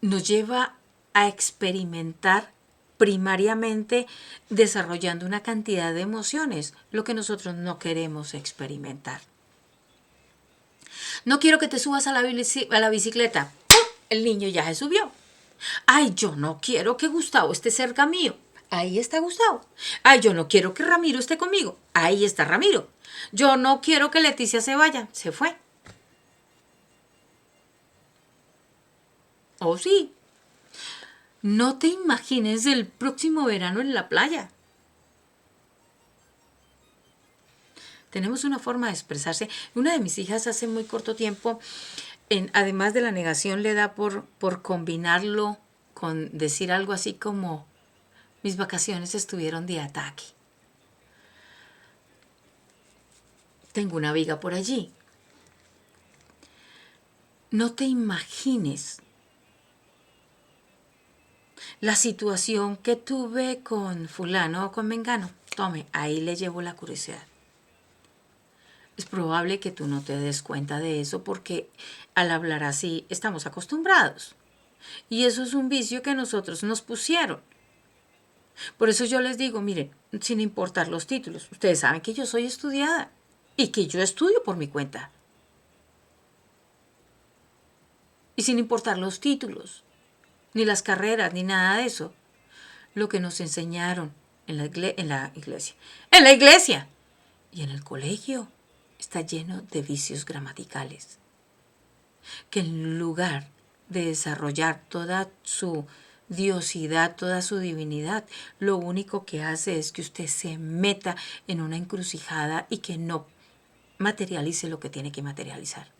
nos lleva a experimentar primariamente desarrollando una cantidad de emociones, lo que nosotros no queremos experimentar. No quiero que te subas a la bicicleta. ¡Pum! El niño ya se subió. Ay, yo no quiero que Gustavo esté cerca mío. Ahí está Gustavo. Ay, yo no quiero que Ramiro esté conmigo. Ahí está Ramiro. Yo no quiero que Leticia se vaya. Se fue. Oh, sí. No te imagines el próximo verano en la playa. Tenemos una forma de expresarse. Una de mis hijas hace muy corto tiempo, además de la negación, le da por combinarlo con decir algo así como, mis vacaciones estuvieron de ataque. Tengo una amiga por allí. No te imagines la situación que tuve con fulano o con mengano. Tome, ahí le llevo la curiosidad. Es probable que tú no te des cuenta de eso porque al hablar así estamos acostumbrados. Y eso es un vicio que nosotros nos pusieron. Por eso yo les digo, miren, sin importar los títulos, ustedes saben que yo soy estudiada y que yo estudio por mi cuenta. Y sin importar los títulos, ni las carreras, ni nada de eso, lo que nos enseñaron en la iglesia y en el colegio está lleno de vicios gramaticales, que en lugar de desarrollar toda su diosidad, toda su divinidad. Lo único que hace es que usted se meta en una encrucijada y que no materialice lo que tiene que materializar.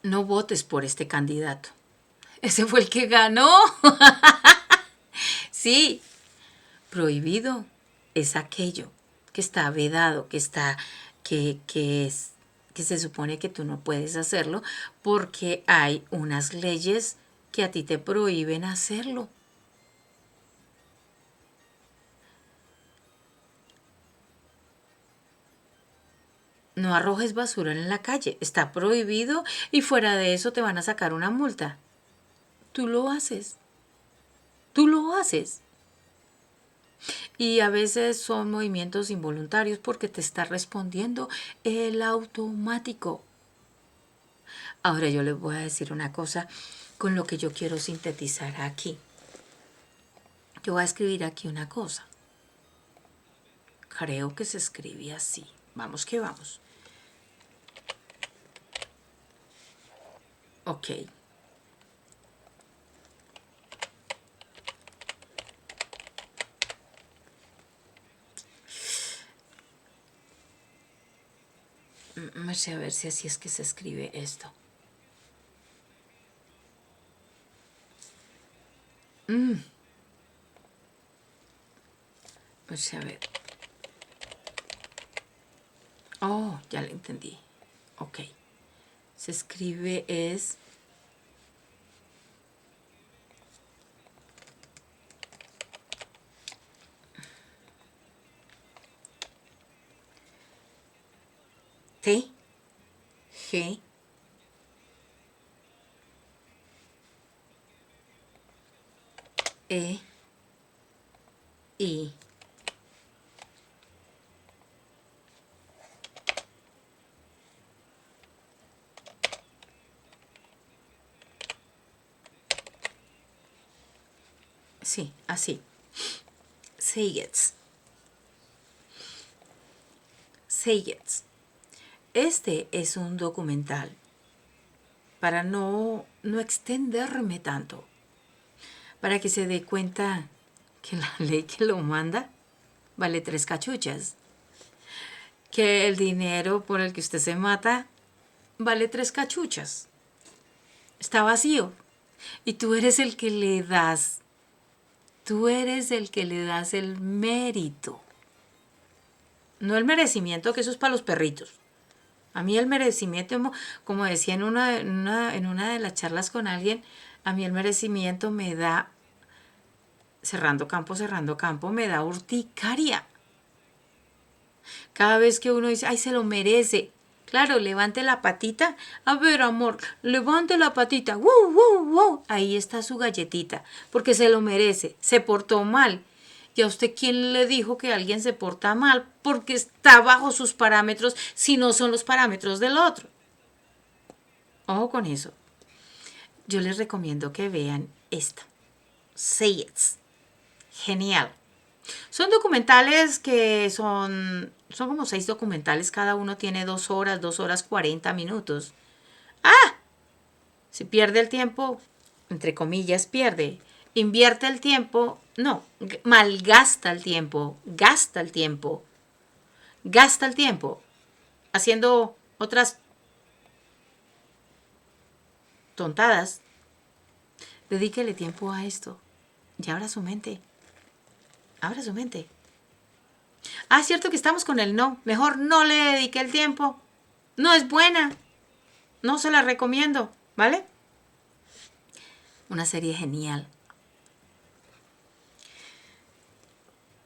No votes por este candidato. Ese fue el que ganó. Sí, prohibido es aquello que está vedado, que se supone que tú no puedes hacerlo porque hay unas leyes que a ti te prohíben hacerlo. No arrojes basura en la calle, está prohibido y fuera de eso te van a sacar una multa. Tú lo haces. Tú lo haces. Y a veces son movimientos involuntarios porque te está respondiendo el automático. Ahora yo les voy a decir una cosa con lo que yo quiero sintetizar aquí. Yo voy a escribir aquí una cosa. Creo que se escribe así. Vamos que vamos. Ok. Vamos a ver si así es que se escribe esto. Vamos a ver. Oh, ya lo entendí. Ok. Se escribe es... T, G, E, I. Sí, así. Seigets. Seigets. Este es un documental para no extenderme tanto, para que se dé cuenta que la ley que lo manda vale 3 cachuchas, que el dinero por el que usted se mata vale 3 cachuchas. Está vacío y tú eres el que le das, el mérito, no el merecimiento, que eso es para los perritos. A mí el merecimiento, como decía en una de las charlas con alguien, a mí el merecimiento me da, cerrando campo, me da urticaria. Cada vez que uno dice, ay, se lo merece. Claro, levante la patita. A ver, amor, levante la patita. ¡Wow, wow, wow! Ahí está su galletita, porque se lo merece. Se portó mal. ¿Y a usted quién le dijo que alguien se porta mal porque está bajo sus parámetros si no son los parámetros del otro? Ojo con eso. Yo les recomiendo que vean esta. Say It. Genial. Son documentales que son como 6 documentales. Cada uno tiene 2 horas, 2 horas 40 minutos. ¡Ah! Si pierde el tiempo, entre comillas, pierde. Invierte el tiempo, no, malgasta el tiempo, gasta el tiempo, haciendo otras tontadas. Dedíquele tiempo a esto y abra su mente. Abra su mente. Ah, es cierto que estamos con el no. Mejor no le dedique el tiempo. No es buena. No se la recomiendo, ¿vale? Una serie genial.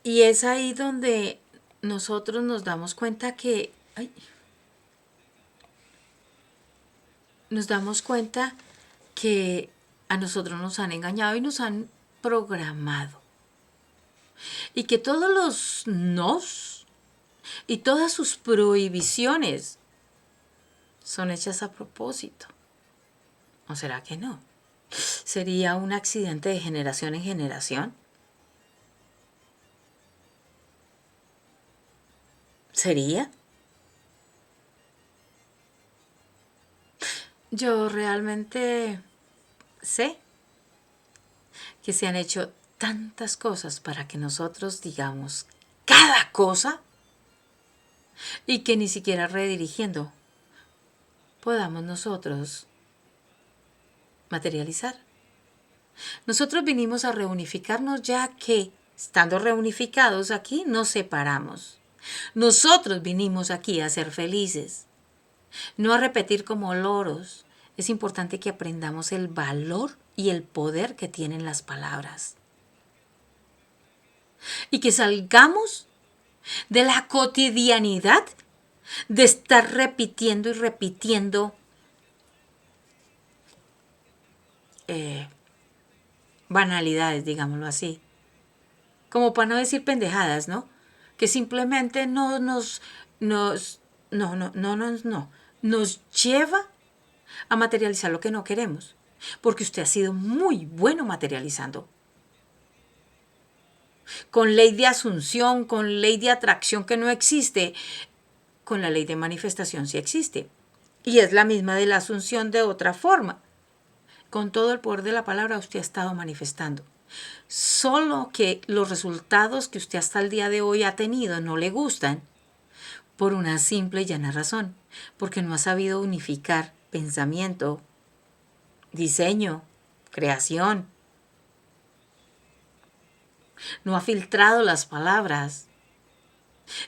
Y es ahí donde nosotros nos damos cuenta que... Ay, nos damos cuenta que a nosotros nos han engañado y nos han programado. Y que todos los nos y todas sus prohibiciones son hechas a propósito. ¿O será que no? ¿Sería un accidente de generación en generación? ¿Sería? Yo realmente sé que se han hecho tantas cosas para que nosotros digamos cada cosa y que ni siquiera redirigiendo podamos nosotros materializar. Nosotros vinimos a reunificarnos ya que, estando reunificados aquí, nos separamos. Nosotros vinimos aquí a ser felices, no a repetir como loros. Es importante que aprendamos el valor y el poder que tienen las palabras. Y que salgamos de la cotidianidad de estar repitiendo y repitiendo banalidades, digámoslo así. Como para no decir pendejadas, ¿no? Que simplemente nos lleva a materializar lo que no queremos. Porque usted ha sido muy bueno materializando. Con ley de asunción, con ley de atracción que no existe, con la ley de manifestación sí existe. Y es la misma de la asunción de otra forma. Con todo el poder de la palabra usted ha estado manifestando. Solo que los resultados que usted hasta el día de hoy ha tenido no le gustan por una simple y llana razón. Porque no ha sabido unificar pensamiento, diseño, creación. No ha filtrado las palabras.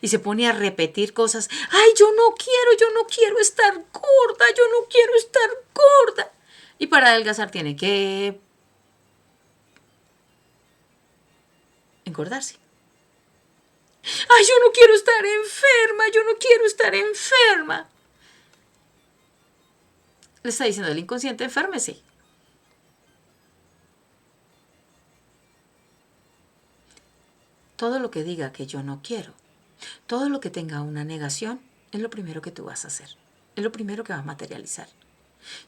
Y se pone a repetir cosas. ¡Ay, yo no quiero estar gorda, yo no quiero estar gorda! Y para adelgazar tiene que engordarse. ¡Ay, yo no quiero estar enferma, yo no quiero estar enferma! Le está diciendo el inconsciente, enférmese. Todo lo que diga que yo no quiero, todo lo que tenga una negación, es lo primero que tú vas a hacer. Es lo primero que vas a materializar.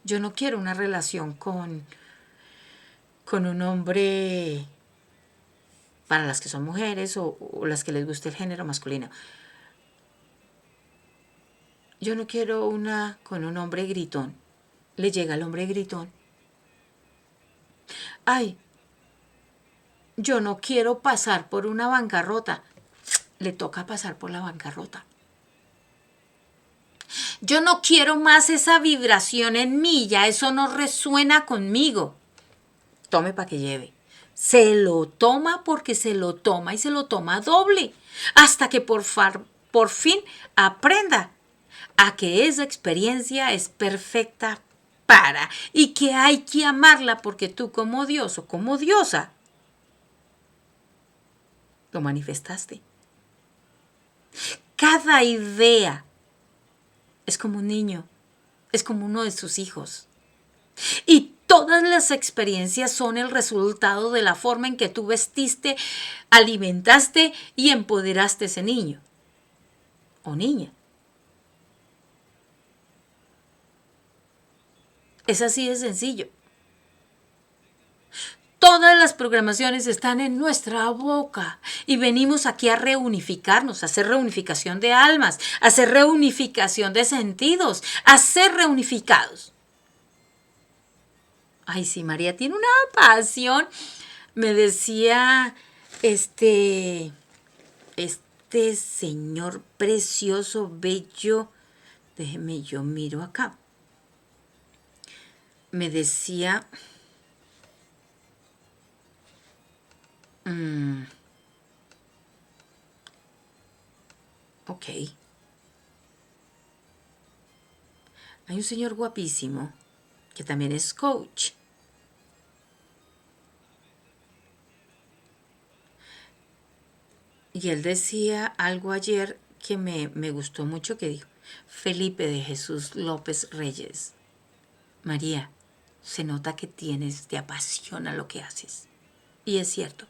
Yo no quiero una relación con un hombre, para las que son mujeres o las que les guste el género masculino. Yo no quiero una con un hombre gritón. Le llega el hombre gritón. Ay, yo no quiero pasar por una bancarrota. Le toca pasar por la bancarrota. Yo no quiero más esa vibración en mí, ya eso no resuena conmigo. Tome para que lleve. Se lo toma porque se lo toma y se lo toma doble. Hasta que por fin aprenda a que esa experiencia es perfecta para y que hay que amarla porque tú como Dios o como diosa lo manifestaste. Cada idea es como un niño, es como uno de sus hijos. Y todas las experiencias son el resultado de la forma en que tú vestiste, alimentaste y empoderaste a ese niño o niña. Es así de sencillo. Todas las programaciones están en nuestra boca y venimos aquí a reunificarnos, a hacer reunificación de almas, a hacer reunificación de sentidos, a ser reunificados. Ay, sí, María tiene una pasión. Me decía este señor precioso, bello. Déjeme, yo miro acá. Me decía... ok. Hay un señor guapísimo que también es coach. Y él decía algo ayer que me gustó mucho, que dijo: Felipe de Jesús López Reyes, María, se nota que te apasiona lo que haces. Y es cierto,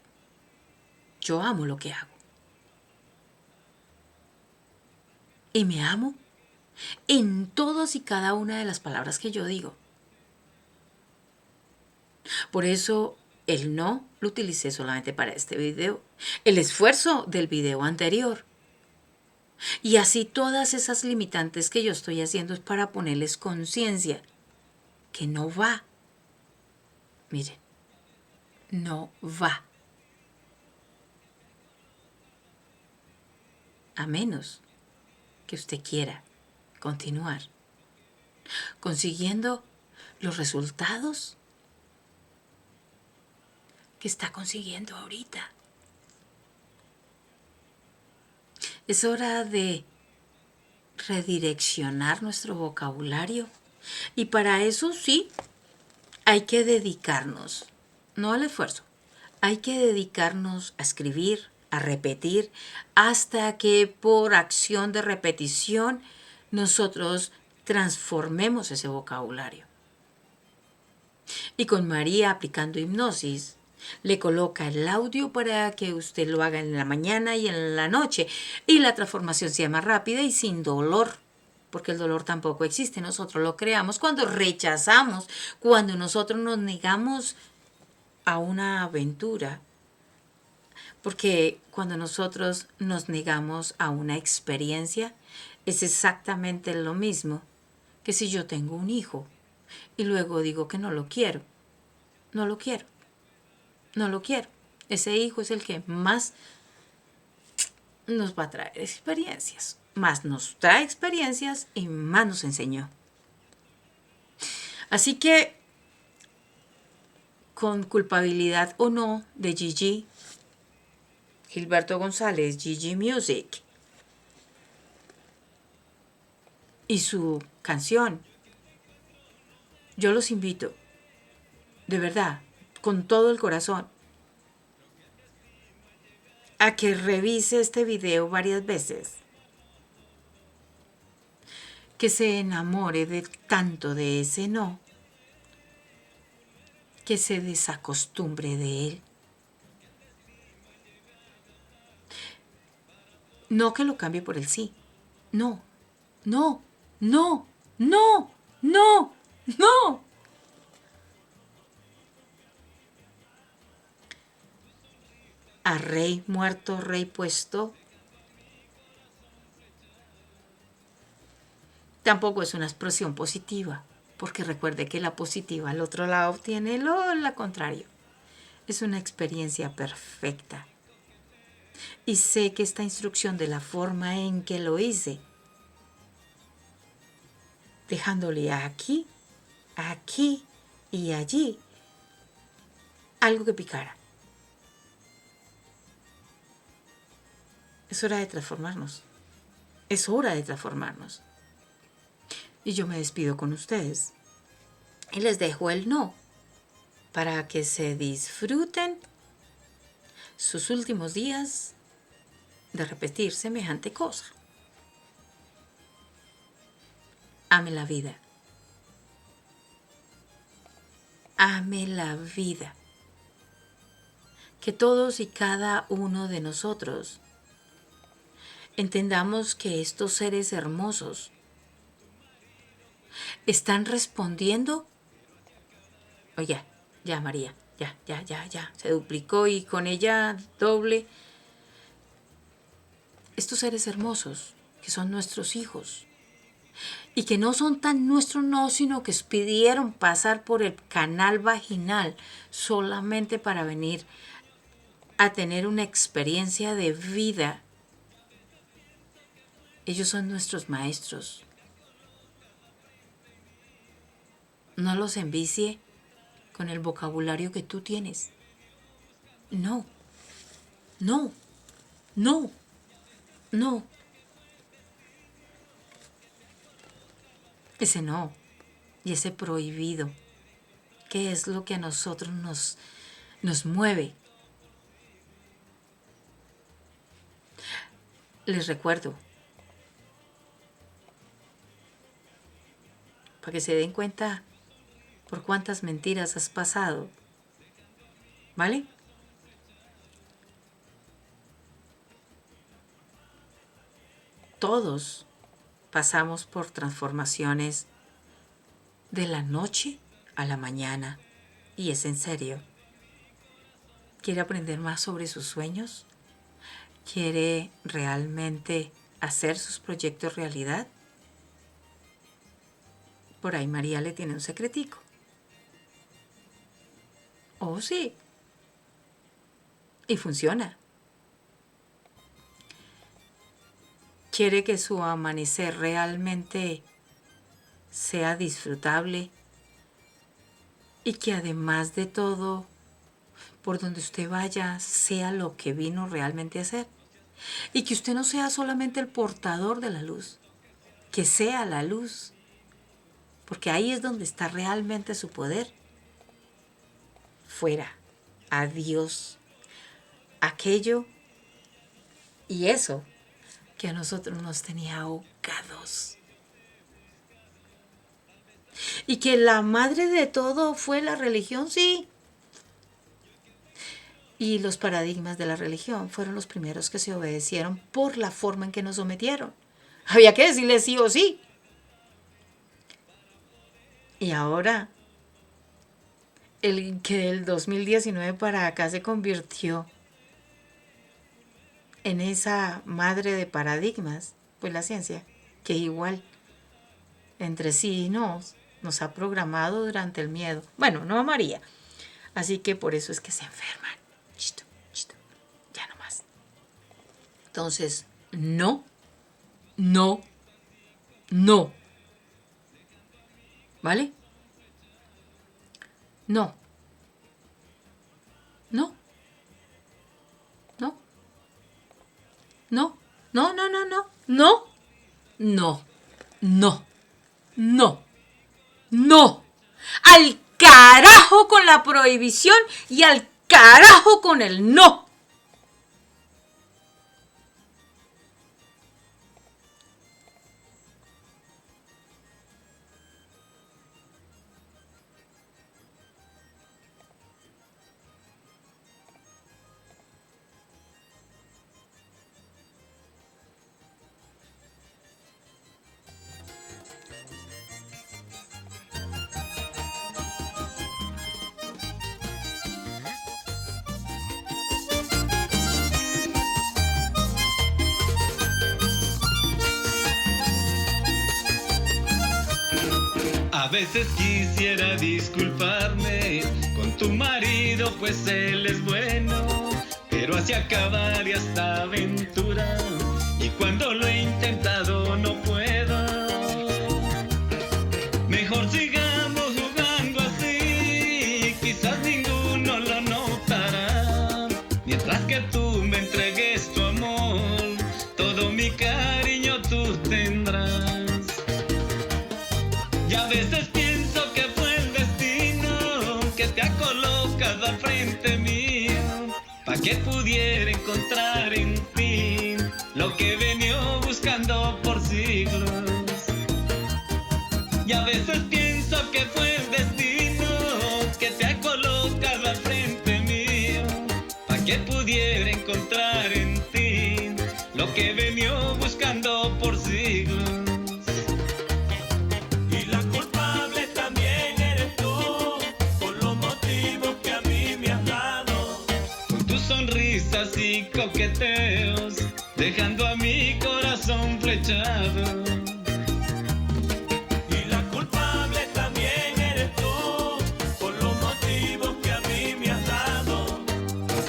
yo amo lo que hago. Y me amo en todas y cada una de las palabras que yo digo. Por eso el no lo utilicé solamente para este video. El esfuerzo del video anterior. Y así todas esas limitantes que yo estoy haciendo es para ponerles conciencia. que no va. Miren, no va. A menos que usted quiera continuar consiguiendo los resultados que está consiguiendo ahorita. Es hora de redireccionar nuestro vocabulario y para eso sí hay que dedicarnos, no al esfuerzo, hay que dedicarnos a escribir, a repetir, hasta que por acción de repetición nosotros transformemos ese vocabulario. Y con María aplicando hipnosis, le coloca el audio para que usted lo haga en la mañana y en la noche. Y la transformación sea más rápida y sin dolor. Porque el dolor tampoco existe. Nosotros lo creamos cuando rechazamos, cuando nosotros nos negamos a una aventura. Porque cuando nosotros nos negamos a una experiencia, es exactamente lo mismo que si yo tengo un hijo y luego digo que no lo quiero. No lo quiero. No lo quiero. Ese hijo es el que más nos va a traer experiencias. Más nos trae experiencias y más nos enseñó. Así que, con culpabilidad o no de Gigi, Gilberto González, Gigi Music, y su canción, yo los invito, de verdad, con todo el corazón, a que revise este video varias veces, que se enamore de tanto de ese no, que se desacostumbre de él. No que lo cambie por el sí. No, no, no, no, no, no. A rey muerto, rey puesto. Tampoco es una expresión positiva, porque recuerde que la positiva al otro lado tiene lo contrario. Es una experiencia perfecta. Y sé que esta instrucción de la forma en que lo hice, dejándole aquí, aquí y allí, algo que picara. Es hora de transformarnos. Es hora de transformarnos. Y yo me despido con ustedes. Y les dejo el no para que se disfruten sus últimos días de repetir semejante cosa. Ame la vida. Ame la vida. Que todos y cada uno de nosotros entendamos que estos seres hermosos están respondiendo. Oye, ya María, ya, se duplicó y con ella doble. Estos seres hermosos que son nuestros hijos y que no son tan nuestros no, sino que pidieron pasar por el canal vaginal solamente para venir a tener una experiencia de vida. Ellos son nuestros maestros. No los envicie con el vocabulario que tú tienes. No, no, no, no. Ese no y ese prohibido, ¿qué es lo que a nosotros nos mueve? Les recuerdo, para que se den cuenta por cuántas mentiras has pasado, ¿vale? Todos pasamos por transformaciones de la noche a la mañana, y es en serio. ¿Quiere aprender más sobre sus sueños? ¿Quiere realmente hacer sus proyectos realidad? por ahí María le tiene un secretico. Oh, sí. Y funciona. Quiere que su amanecer realmente sea disfrutable y que además de todo, por donde usted vaya, sea lo que vino realmente a ser. Y que usted no sea solamente el portador de la luz, que sea la luz, porque ahí es donde está realmente su poder. Fuera, adiós, aquello y eso que a nosotros nos tenía ahogados. Y que la madre de todo fue la religión, sí. Y los paradigmas de la religión fueron los primeros que se obedecieron por la forma en que nos sometieron. Había que decirle sí o sí. Y ahora, el que del 2019 para acá se convirtió en esa madre de paradigmas, pues la ciencia, que igual entre sí nos ha programado durante el miedo. Bueno, no a María. Así que por eso es que se enferman. Chito, chito, ya no más. Entonces, no. ¿Vale? No. No. No. No. No, no, no, no. No. No. No. No. No. Al carajo con la prohibición y al carajo con el no. A veces quisiera disculparme con tu marido, pues él es bueno, pero así acabaría esta aventura, y cuando lo he intentado no puedo. Mejor sigamos jugando así, quizás ninguno lo notará, mientras que tú me entregues tu amor, todo mi cariño tú tendrás. Y a veces pienso que fue el destino que te ha colocado al frente mío, pa' que pudiera encontrar en ti lo que he venido buscando por siglos. Y a veces pienso que fue el destino que te ha colocado al frente mío, pa' que pudiera encontrar en ti lo que he venido buscando por siglos. Sonrisas y coqueteos, dejando a mi corazón flechado. Y la culpable también eres tú, por los motivos que a mí me has dado.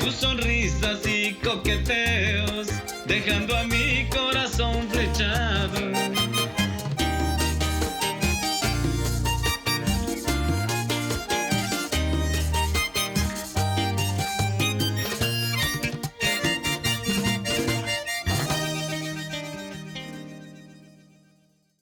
Tus sonrisas y coqueteos, dejando a mi corazón flechado.